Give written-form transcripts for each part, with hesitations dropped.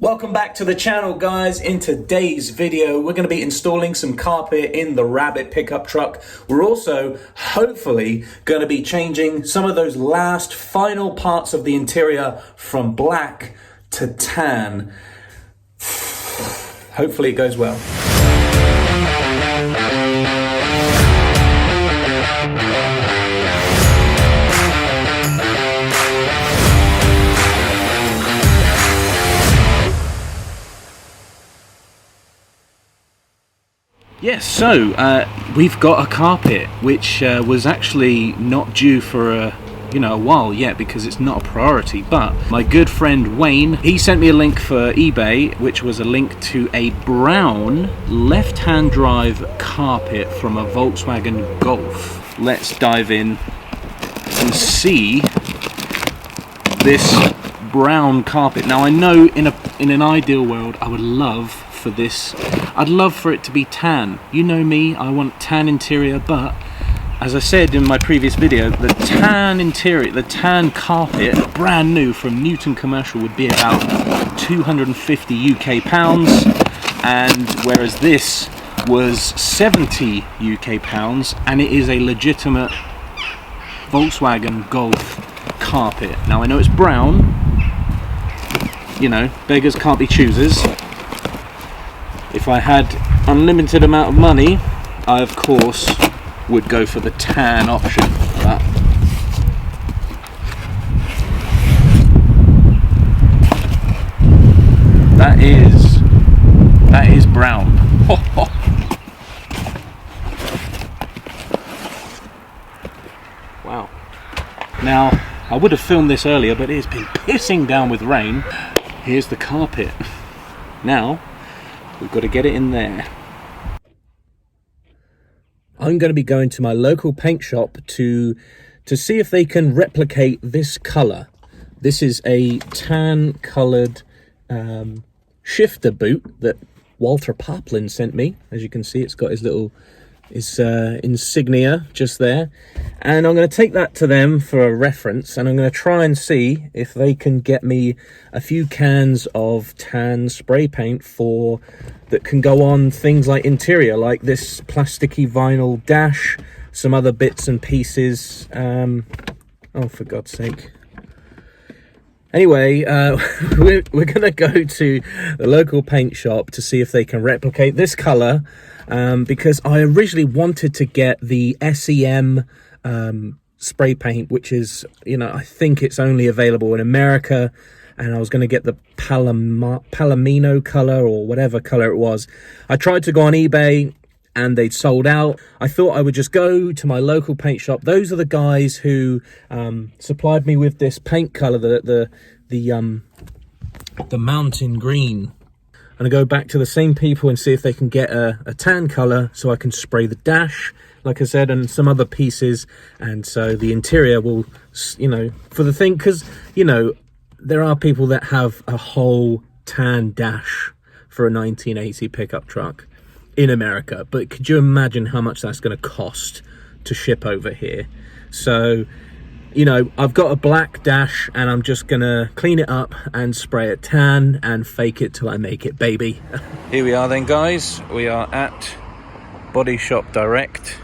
Welcome back to the channel, guys. In today's video, we're going to be installing some carpet in the Rabbit pickup truck. We're also, hopefully, going to be changing some of those last final parts of the interior from black to tan. Hopefully it goes well. Yes, so we've got a carpet which was actually not due for a while yet because it's not a priority, but my good friend Wayne, he sent me a link for eBay, which was a link to a brown left-hand drive carpet from a Volkswagen Golf. Let's dive in and see this brown carpet. Now I know in an ideal world I would love for this, I'd love for it to be tan. You know me, I want tan interior, but as I said in my previous video, the tan interior, the tan carpet, brand new from Newton Commercial, would be about 250 UK pounds, and whereas this was 70 UK pounds, and it is a legitimate Volkswagen Golf carpet. Now I know it's brown, you know, beggars can't be choosers. If I had unlimited amount of money, I of course would go for the tan option, but that is brown. Wow. Now, I would have filmed this earlier, but it's been pissing down with rain. Here's the carpet. Now, we've got to get it in there. I'm going to be going to my local paint shop to see if they can replicate this colour. This is a tan coloured shifter boot that Walter Poplin sent me. As you can see, it's got his little insignia just there, and I'm going to take that to them for a reference, and I'm going to try and see if they can get me a few cans of tan spray paint that can go on things like interior, like this plasticky vinyl dash, some other bits and pieces. Oh, for God's sake. Anyway, we're going to go to the local paint shop to see if they can replicate this colour, because I originally wanted to get the SEM spray paint, which is, I think it's only available in America, and I was going to get the Palomino colour or whatever colour it was. I tried to go on eBay and they'd sold out. I thought I would just go to my local paint shop. Those are the guys who supplied me with this paint colour, the mountain green. I'm gonna go back to the same people and see if they can get a tan colour so I can spray the dash, like I said, and some other pieces, and so the interior will, for the thing, because there are people that have a whole tan dash for a 1980 pickup truck in America, but could you imagine how much that's going to cost to ship over here? So, I've got a black dash, and I'm just gonna clean it up and spray it tan and fake it till I make it, baby. Here we are then, guys. We are at Body Shop Direct.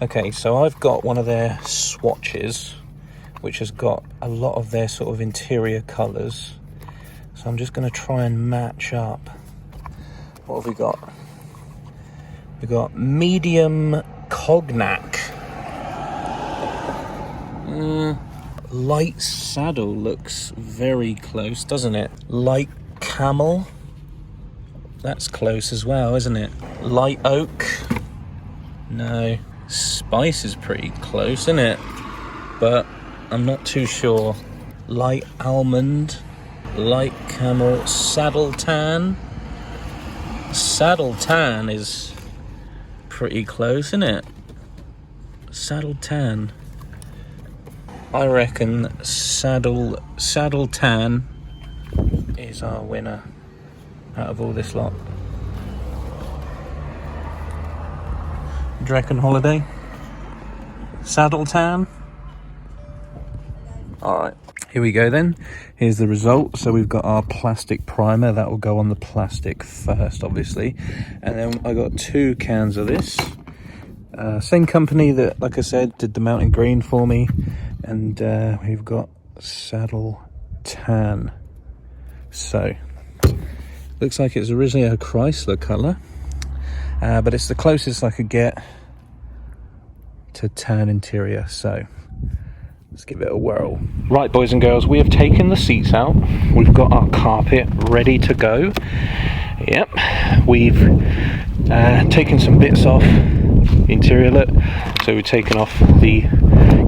Okay, so I've got one of their swatches, which has got a lot of their sort of interior colours. So I'm just gonna try and match up. What have we got? We've got medium cognac. Light saddle looks very close, doesn't it? Light camel. That's close as well, isn't it? Light oak. No. Spice is pretty close, isn't it? But I'm not too sure. Light almond. Light camel. Saddle tan. Saddle tan is pretty close, isn't it? Saddle tan. I reckon saddle tan is our winner out of all this lot. Do you reckon, Holiday? Saddle tan? Alright, Here we go then. Here's the result. So we've got our plastic primer. That will go on the plastic first, obviously. And then I got 2 cans of this. Same company that, like I said, did the mountain green for me. And we've got saddle tan. So, looks like it's originally a Chrysler colour. But it's the closest I could get to tan interior. So, let's give it a whirl. Right, boys and girls, we have taken the seats out. We've got our carpet ready to go. Yep, we've taken some bits off the interior look. So we've taken off the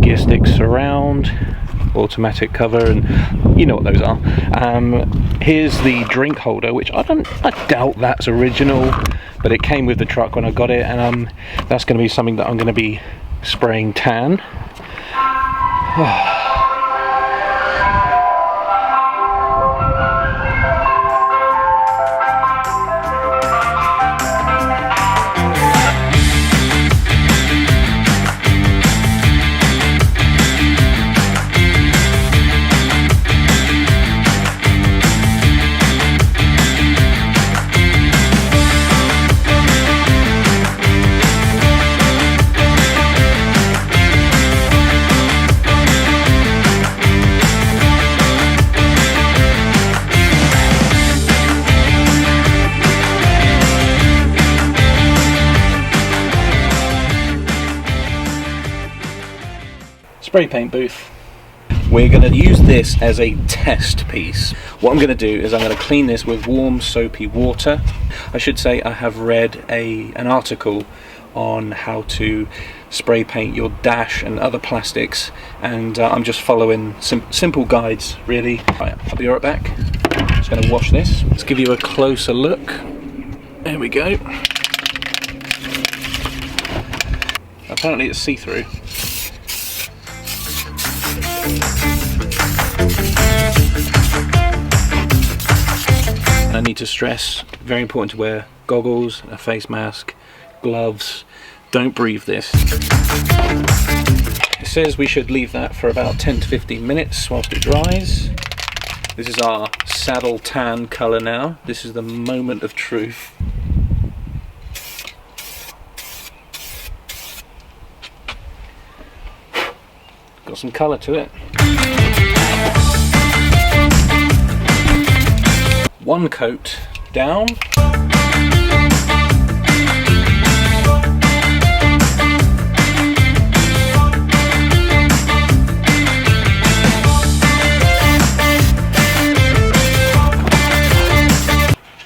gear stick surround, automatic cover, and you know what those are. Here's the drink holder, which I doubt that's original, but it came with the truck when I got it, and that's going to be something that I'm going to be spraying tan. Spray paint booth. We're going to use this as a test piece. What I'm going to do is I'm going to clean this with warm soapy water. I should say I have read an article on how to spray paint your dash and other plastics, and I'm just following simple guides really. Right, I'll be right back. Just going to wash this. Let's give you a closer look. There we go. Apparently it's see-through. I need to stress, very important to wear goggles, a face mask, gloves. Don't breathe this. It says we should leave that for about 10 to 15 minutes whilst it dries. This is our saddle tan colour now. This is the moment of truth. Got some colour to it. One coat down.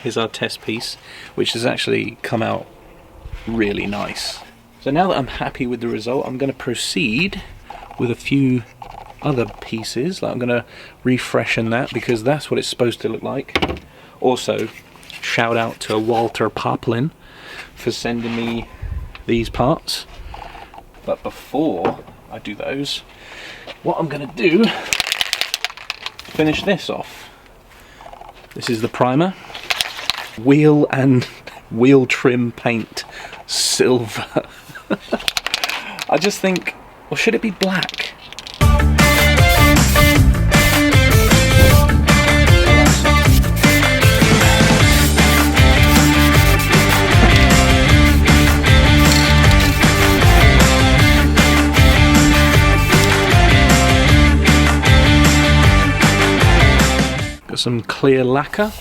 Here's our test piece, which has actually come out really nice. So now that I'm happy with the result, I'm going to proceed with a few other pieces. Like I'm going to refreshen that because that's what it's supposed to look like. Also, shout out to Walter Poplin for sending me these parts. But before I do those, what I'm going to do, finish this off. This is the primer. Wheel and wheel trim paint, silver. I just think, or should it be black? Got some clear lacquer.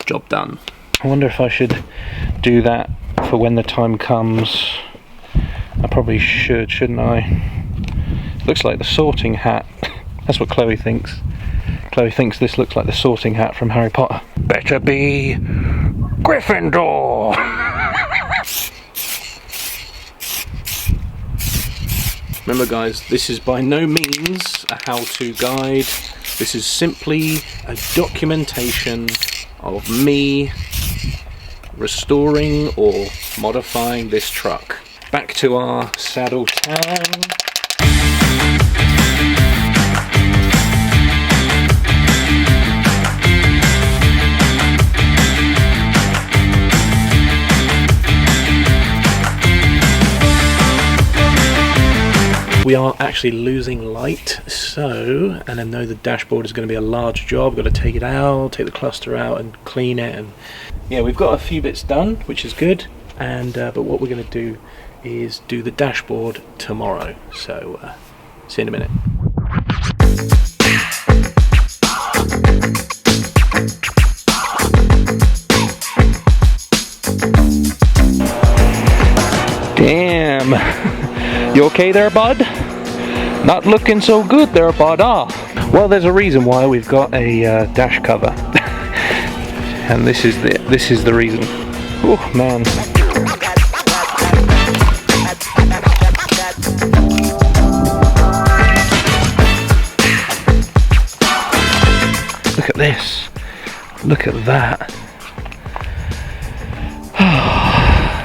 Job done. I wonder if I should do that for when the time comes. I probably should, shouldn't I? Looks like the sorting hat. That's what Chloe thinks. Chloe thinks this looks like the sorting hat from Harry Potter. Better be Gryffindor! Remember guys, this is by no means a how-to guide. This is simply a documentation of me restoring or modifying this truck. Back to our saddle tan. we are actually losing light, so, and I know the dashboard is going to be a large job. Got to take it out, take the cluster out and clean it, and yeah, we've got a few bits done, which is good. And but what we're going to do is do the dashboard tomorrow, so see you in a minute. Damn, you okay there, bud? Not looking so good there, bud. Well, there's a reason why we've got a dash cover, and this is the reason. Oh man. Look at this. Look at that.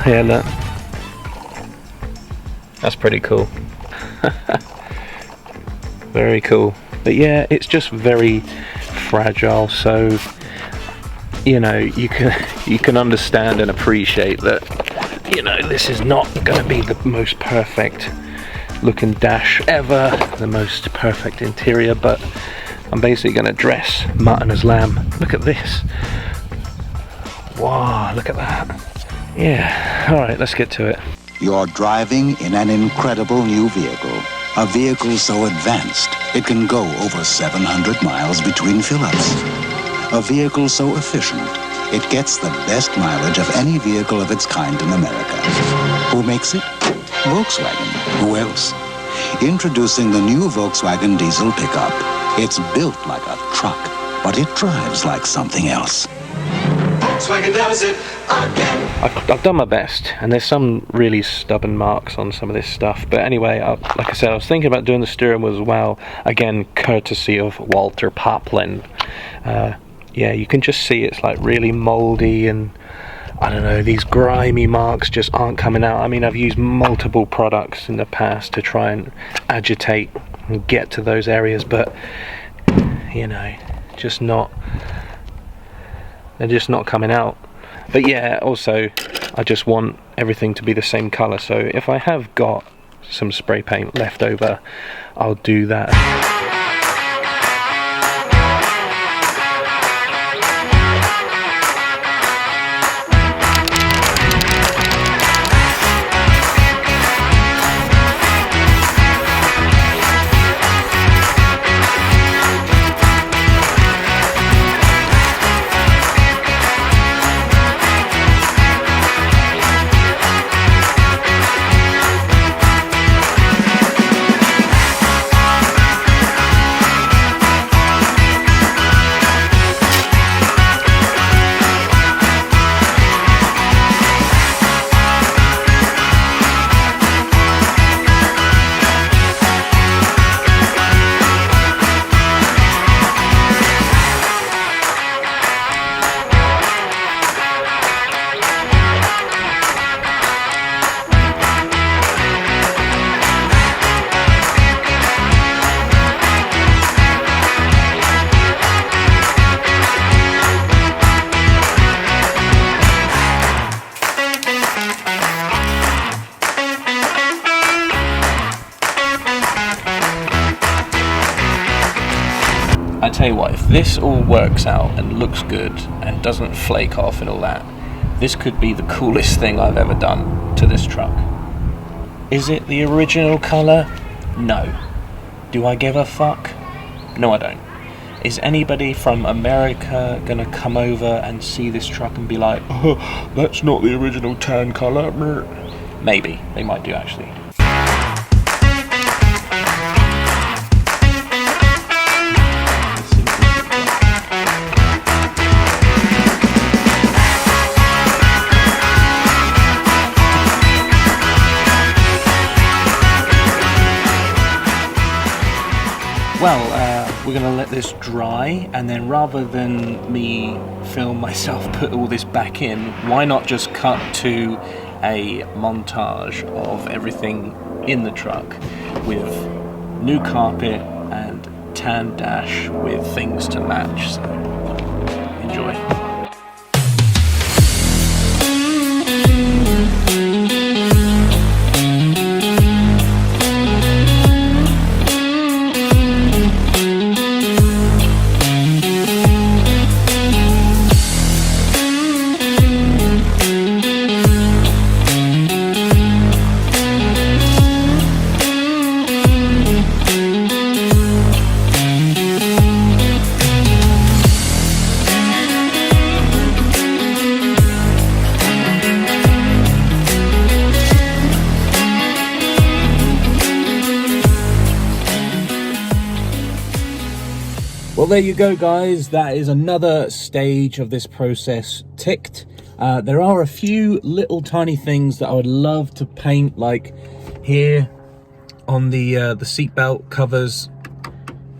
Yeah, look. That's pretty cool. Very cool. But yeah, it's just very fragile, so you know, you can understand and appreciate that, you know, this is not going to be the most perfect looking dash ever, the most perfect interior, but I'm basically going to dress mutton as lamb. Look at this. Wow, look at that. Yeah, alright, let's get to it. You're driving in an incredible new vehicle. A vehicle so advanced, it can go over 700 miles between fill-ups. A vehicle so efficient, it gets the best mileage of any vehicle of its kind in America. Who makes it? Volkswagen. Who else? Introducing the new Volkswagen diesel pickup. It's built like a truck, but it drives like something else. Volkswagen does it again. I've done my best, and there's some really stubborn marks on some of this stuff, but anyway, like I said, I was thinking about doing the steering wheel as well, again courtesy of Walter Poplin. Yeah, you can just see it's like really moldy, and I don't know, these grimy marks just aren't coming out. I mean, I've used multiple products in the past to try and agitate and get to those areas, but you know, they're just not coming out. But yeah, also I just want everything to be the same colour, so if I have got some spray paint left over, I'll do that. I tell you what, if this all works out and looks good and doesn't flake off and all that, this could be the coolest thing I've ever done to this truck. Is it the original colour? No. Do I give a fuck? No, I don't. Is anybody from America gonna come over and see this truck and be like, oh, that's not the original tan colour? Maybe. They might do, actually. Well, we're going to let this dry, and then rather than me film myself put all this back in, why not just cut to a montage of everything in the truck with new carpet and tan dash with things to match. So enjoy. Well, there you go, guys. That is another stage of this process ticked. There are a few little tiny things that I would love to paint, like here on the seatbelt covers,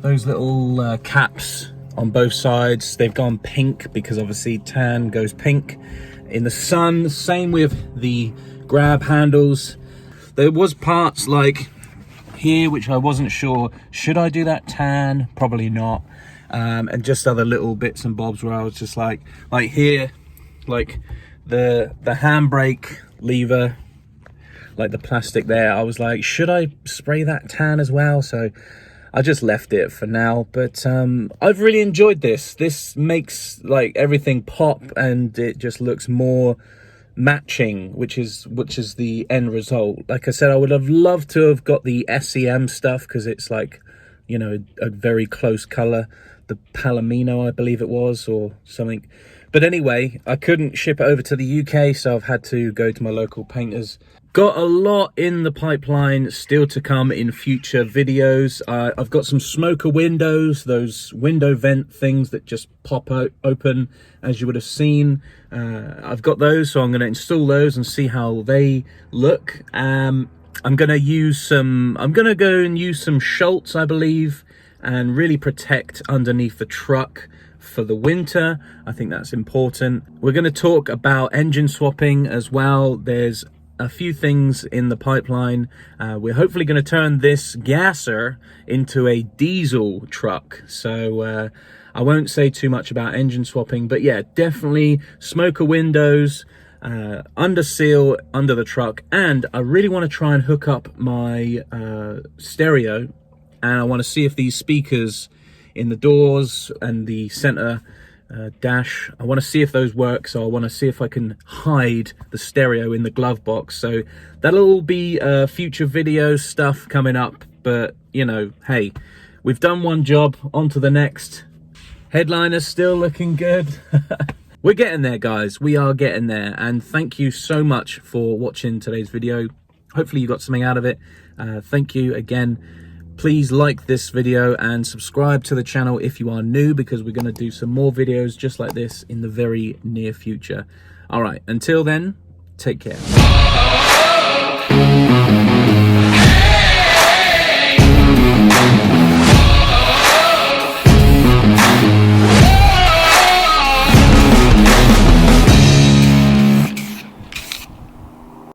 those little caps on both sides. They've gone pink because obviously tan goes pink in the sun. Same with the grab handles. There was parts like here which I wasn't sure, should I do that tan? Probably not. And just other little bits and bobs where I was just like here, like the handbrake lever, like the plastic there, I was like, should I spray that tan as well? So I just left it for now. But I've really enjoyed this. This makes like everything pop, and it just looks more matching, which is the end result. Like I said, I would have loved to have got the SEM stuff because it's like, you know, a very close color, the Palomino I believe it was, or something. But anyway, I couldn't ship it over to the UK, so I've had to go to my local painters. Got a lot in the pipeline still to come in future videos. I've got some smoker windows, those window vent things that just pop open, as you would have seen. I've got those, so I'm going to install those and see how they look. I'm going to go and use some Schultz, I believe, and really protect underneath the truck for the winter. I think that's important. We're going to talk about engine swapping as well. There's a few things in the pipeline. We're hopefully going to turn this gasser into a diesel truck. So I won't say too much about engine swapping, but yeah, definitely smoker windows, under seal under the truck. And I really want to try and hook up my stereo, and I want to see if these speakers in the doors and the center dash, I want to see if those work. So I want to see if I can hide the stereo in the glove box. So that'll all be future video stuff coming up. But you know, hey, we've done one job, on to the next. Headliner's still looking good. We're getting there, guys. We are getting there. And thank you so much for watching today's video. Hopefully you got something out of it. Thank you again. Please like this video and subscribe to the channel if you are new, because we're going to do some more videos just like this in the very near future. All right, until then, take care.